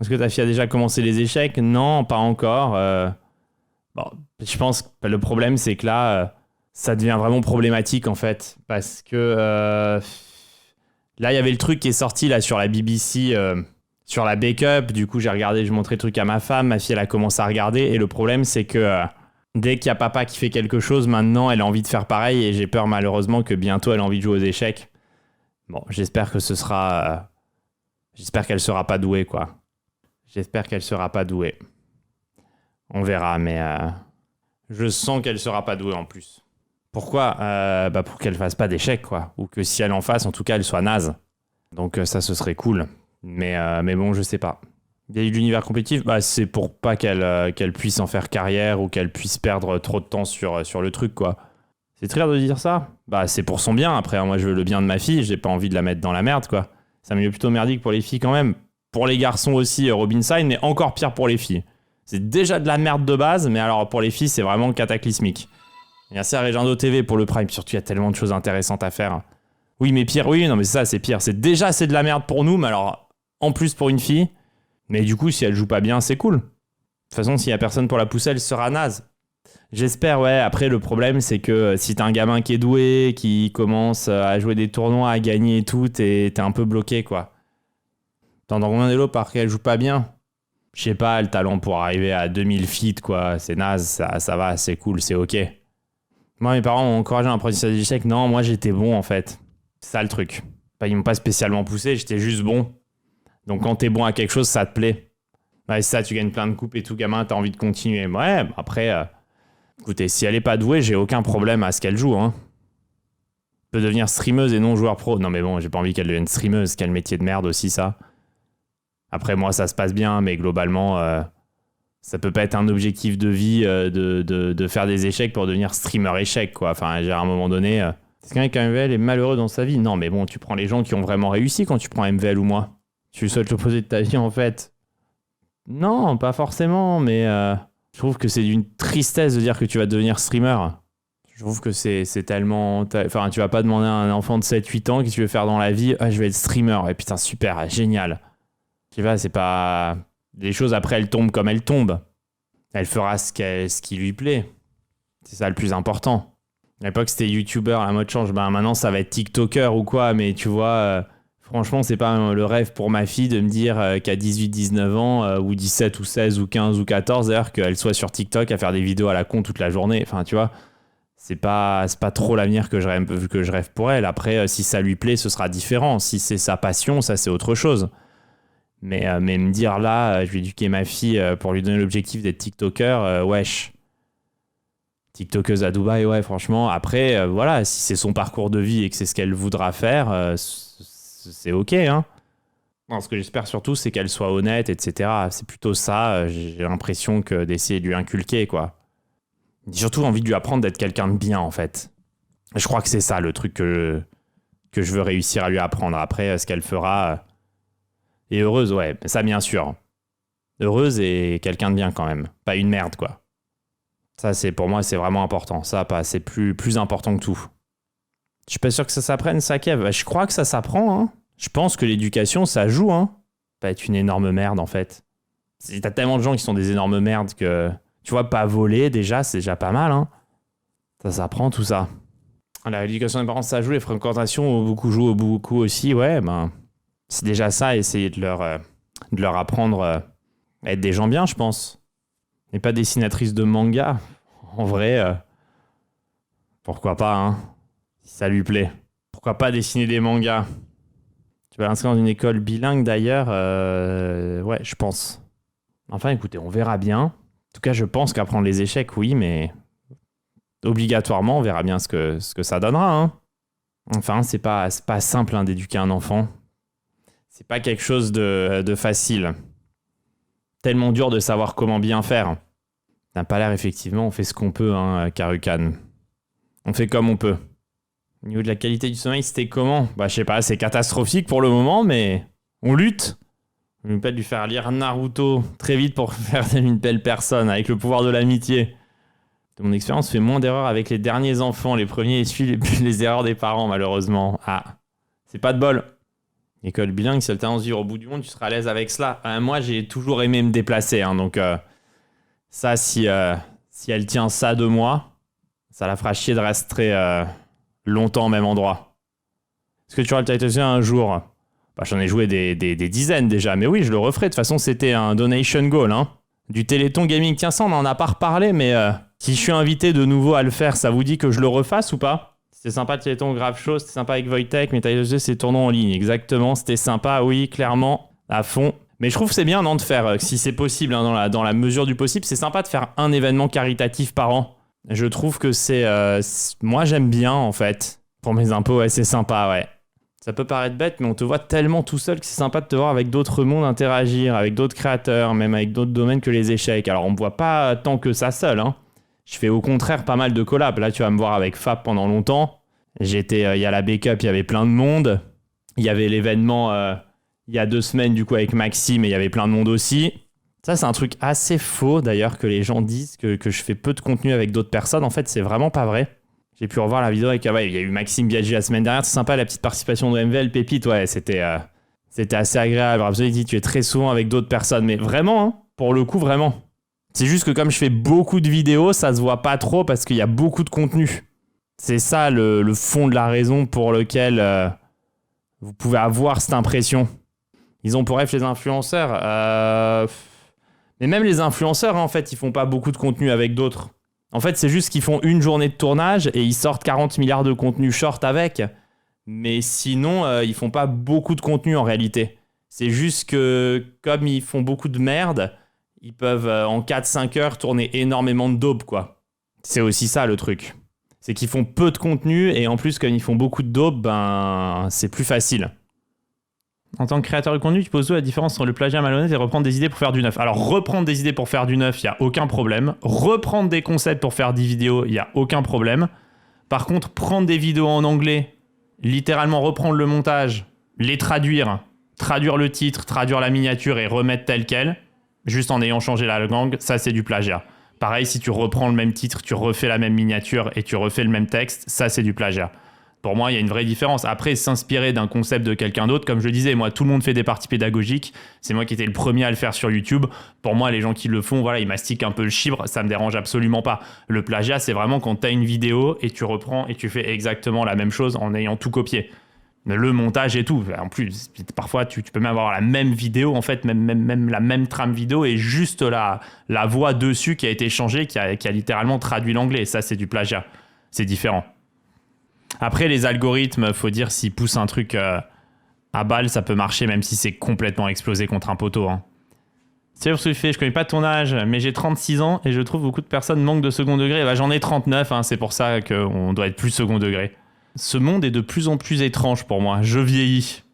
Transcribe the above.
Est-ce que ta fille a déjà commencé les échecs? Non, pas encore. Bon, je pense que le problème, c'est que là, ça devient vraiment problématique, en fait. Parce que là, il y avait le truc qui est sorti là, sur la BBC, sur la Bake Up. Du coup, j'ai regardé, je montrais le truc à ma femme. Ma fille, elle a commencé à regarder. Et le problème, c'est que dès qu'il y a papa qui fait quelque chose, maintenant, elle a envie de faire pareil. Et j'ai peur, malheureusement, que bientôt, elle a envie de jouer aux échecs. Bon, j'espère que ce sera... j'espère qu'elle sera pas douée, quoi. J'espère qu'elle sera pas douée. On verra, mais je sens qu'elle sera pas douée en plus. Pourquoi pour qu'elle fasse pas d'échecs, quoi. Ou que si elle en fasse, en tout cas, elle soit naze. Donc ça, ce serait cool. Mais bon, je sais pas. Il y a eu l'univers compétitif, c'est pour pas qu'elle puisse en faire carrière ou qu'elle puisse perdre trop de temps sur le truc, quoi. C'est très rare de dire ça. C'est pour son bien. Après, moi, je veux le bien de ma fille. J'ai pas envie de la mettre dans la merde, quoi. C'est un milieu plutôt merdique pour les filles quand même. Pour les garçons aussi, Robinside, mais encore pire pour les filles. C'est déjà de la merde de base, mais alors pour les filles, c'est vraiment cataclysmique. Merci à Regendo TV pour le Prime, surtout il y a tellement de choses intéressantes à faire. Oui, mais pire, oui, non, mais c'est ça, c'est pire. C'est de la merde pour nous, mais alors en plus pour une fille. Mais du coup, si elle joue pas bien, c'est cool. De toute façon, s'il y a personne pour la pousser, elle sera naze. J'espère, ouais. Après, le problème, c'est que si t'as un gamin qui est doué, qui commence à jouer des tournois, à gagner et tout, t'es un peu bloqué, quoi. Dans combien d'élo parce qu'elle joue pas bien? Je sais pas, le talent pour arriver à 2000 feet, quoi. C'est naze, ça va, c'est cool, c'est ok. Moi, mes parents m'ont encouragé un apprentissage d'échecs. Non, moi, j'étais bon, en fait. C'est ça, le truc. Ils m'ont pas spécialement poussé, j'étais juste bon. Donc, quand t'es bon à quelque chose, ça te plaît. C'est ça, tu gagnes plein de coupes et tout, gamin, t'as envie de continuer. Ouais, après, écoutez, si elle est pas douée, j'ai aucun problème à ce qu'elle joue, hein. Elle peut devenir streameuse et non joueur pro. Non, mais bon, j'ai pas envie qu'elle devienne streameuse. Quel métier de merde aussi, ça. Après, moi, ça se passe bien, mais globalement, ça peut pas être un objectif de vie de faire des échecs pour devenir streamer échec, quoi. Enfin, à un moment donné, est-ce qu'un mec à MVL est malheureux dans sa vie? Non, mais bon, tu prends les gens qui ont vraiment réussi quand tu prends MVL ou moi. Tu souhaites l'opposé de ta vie, en fait. Non, pas forcément, mais je trouve que c'est d'une tristesse de dire que tu vas devenir streamer. Je trouve que c'est tellement... Enfin, tu vas pas demander à un enfant de 7-8 ans qu'est-ce que tu veux faire dans la vie. Ah, je vais être streamer. Et putain, super, génial. Tu vois, c'est pas... Les choses, après, elles tombent comme elles tombent. Elle fera ce qui lui plaît. C'est ça le plus important. À l'époque, c'était YouTuber, la mode change. Maintenant, ça va être TikToker ou quoi. Mais tu vois, franchement, c'est pas le rêve pour ma fille de me dire qu'à 18-19 ans, ou 17 ou 16 ou 15 ou 14, d'ailleurs, qu'elle soit sur TikTok à faire des vidéos à la con toute la journée. Enfin, tu vois, c'est pas trop l'avenir que je rêve pour elle. Après, si ça lui plaît, ce sera différent. Si c'est sa passion, ça, c'est autre chose. Mais me dire là, je vais éduquer ma fille pour lui donner l'objectif d'être TikToker, wesh. TikTokeuse à Dubaï, ouais, franchement. Après, voilà, si c'est son parcours de vie et que c'est ce qu'elle voudra faire, c'est ok, hein. Non, ce que j'espère surtout, c'est qu'elle soit honnête, etc. C'est plutôt ça, j'ai l'impression que d'essayer de lui inculquer, quoi. J'ai surtout envie de lui apprendre d'être quelqu'un de bien, en fait. Je crois que c'est ça, le truc que je veux réussir à lui apprendre. Après, ce qu'elle fera... Et heureuse, ouais, ça bien sûr. Heureuse et quelqu'un de bien quand même. Pas une merde, quoi. Ça, pour moi, c'est vraiment important. Ça, c'est plus important que tout. Je suis pas sûr que ça s'apprenne, ça, Kev. Je crois que ça s'apprend, hein. Je pense que l'éducation, ça joue, hein. Pas être une énorme merde, en fait. T'as tellement de gens qui sont des énormes merdes que... Tu vois, pas voler, déjà, c'est déjà pas mal, hein. Ça s'apprend, tout ça. L'éducation des parents, ça joue. Les fréquentations, beaucoup jouent, beaucoup aussi, ouais, c'est déjà ça, essayer de leur apprendre à être des gens bien, je pense. Et pas dessinatrice de manga. En vrai, pourquoi pas, hein, si ça lui plaît. Pourquoi pas dessiner des mangas? Tu vas l'inscrire dans une école bilingue d'ailleurs, ouais, je pense. Enfin, écoutez, on verra bien. En tout cas, je pense qu'apprendre les échecs, oui, mais obligatoirement, on verra bien ce que ça donnera, hein. Enfin, c'est pas simple hein, d'éduquer un enfant. C'est pas quelque chose de facile. Tellement dur de savoir comment bien faire. T'as pas l'air, effectivement, on fait ce qu'on peut, hein, Karukan. On fait comme on peut. Au niveau de la qualité du sommeil, c'était comment? Je sais pas, c'est catastrophique pour le moment, mais on lutte. Je vais pas lui faire lire Naruto très vite pour faire une belle personne, avec le pouvoir de l'amitié. De mon expérience, fait moins d'erreurs avec les derniers enfants. Les premiers essuient les erreurs des parents, malheureusement. Ah, c'est pas de bol. École bilingue, si elle t'annonce vivre au bout du monde, tu seras à l'aise avec cela. Moi, j'ai toujours aimé me déplacer, hein, donc ça, si elle tient ça de moi, ça la fera chier de rester longtemps au même endroit. Est-ce que tu auras le Titan un jour? Bah, j'en ai joué des dizaines déjà, mais oui, je le referai. De toute façon, c'était un donation goal, hein. Du Téléthon Gaming. Tiens, ça, on en a pas reparlé, mais si je suis invité de nouveau à le faire, ça vous dit que je le refasse ou pas? C'était sympa le Téléthon, grave chaud, c'était sympa avec Wojtek, mais Titan c'est tournant en ligne. Exactement, c'était sympa, oui, clairement, à fond. Mais je trouve que c'est bien, non, de faire, si c'est possible, hein, dans la mesure du possible, c'est sympa de faire un événement caritatif par an. Je trouve que c'est... moi, j'aime bien, en fait. Pour mes impôts, ouais, c'est sympa, ouais. Ça peut paraître bête, mais on te voit tellement tout seul que c'est sympa de te voir avec d'autres mondes interagir, avec d'autres créateurs, même avec d'autres domaines que les échecs. Alors, on me voit pas tant que ça seul, hein. Je fais au contraire pas mal de collabs. Là, tu vas me voir avec Fab pendant longtemps. J'étais... Il y a la Backup, il y avait plein de monde. Il y avait l'événement... il y a 2 semaines, du coup, avec Maxime, et il y avait plein de monde aussi. Ça, c'est un truc assez faux, d'ailleurs, que les gens disent que je fais peu de contenu avec d'autres personnes. En fait, c'est vraiment pas vrai. J'ai pu revoir la vidéo avec... Ouais, il y a eu Maxime Biaggi la semaine dernière. C'est sympa, la petite participation de MVL, Pépite. Ouais, c'était assez agréable. Absolument, dit, tu es très souvent avec d'autres personnes. Mais vraiment, hein, pour le coup, vraiment. C'est juste que comme je fais beaucoup de vidéos, ça se voit pas trop parce qu'il y a beaucoup de contenu. C'est ça, le fond de la raison pour lequel vous pouvez avoir cette impression. Ils ont pour rêve les influenceurs. Mais même les influenceurs, hein, en fait, ils font pas beaucoup de contenu avec d'autres. En fait, c'est juste qu'ils font une journée de tournage et ils sortent 40 milliards de contenus short avec. Mais sinon, ils font pas beaucoup de contenu en réalité. C'est juste que comme ils font beaucoup de merde, ils peuvent en 4-5 heures tourner énormément de daubes, quoi. C'est aussi ça le truc. C'est qu'ils font peu de contenu et en plus, comme ils font beaucoup de daubes, ben, c'est plus facile. En tant que créateur de contenu, tu poses où la différence entre le plagiat malhonnête et reprendre des idées pour faire du neuf? Alors, reprendre des idées pour faire du neuf, il n'y a aucun problème. Reprendre des concepts pour faire des vidéos, il n'y a aucun problème. Par contre, prendre des vidéos en anglais, littéralement reprendre le montage, les traduire le titre, traduire la miniature et remettre tel quel, juste en ayant changé la langue, ça c'est du plagiat. Pareil, si tu reprends le même titre, tu refais la même miniature et tu refais le même texte, ça c'est du plagiat. Pour moi, il y a une vraie différence. Après, s'inspirer d'un concept de quelqu'un d'autre, comme je le disais, moi, tout le monde fait des parties pédagogiques. C'est moi qui étais le premier à le faire sur YouTube. Pour moi, les gens qui le font, voilà, ils mastiquent un peu le chibre. Ça me dérange absolument pas. Le plagiat, c'est vraiment quand tu as une vidéo et tu reprends et tu fais exactement la même chose en ayant tout copié. Le montage et tout. En plus, parfois, tu peux même avoir la même vidéo, en fait, même la même trame vidéo et juste la voix dessus qui a été changée, qui a littéralement traduit l'anglais. Ça, c'est du plagiat. C'est différent. Après, les algorithmes, faut dire, s'ils poussent un truc à balle, ça peut marcher, même si c'est complètement explosé contre un poteau. Hein. C'est ce que je fais, je connais pas ton âge, mais j'ai 36 ans et je trouve beaucoup de personnes manquent de second degré. Bah, j'en ai 39, hein, c'est pour ça qu'on doit être plus second degré. Ce monde est de plus en plus étrange pour moi, je vieillis.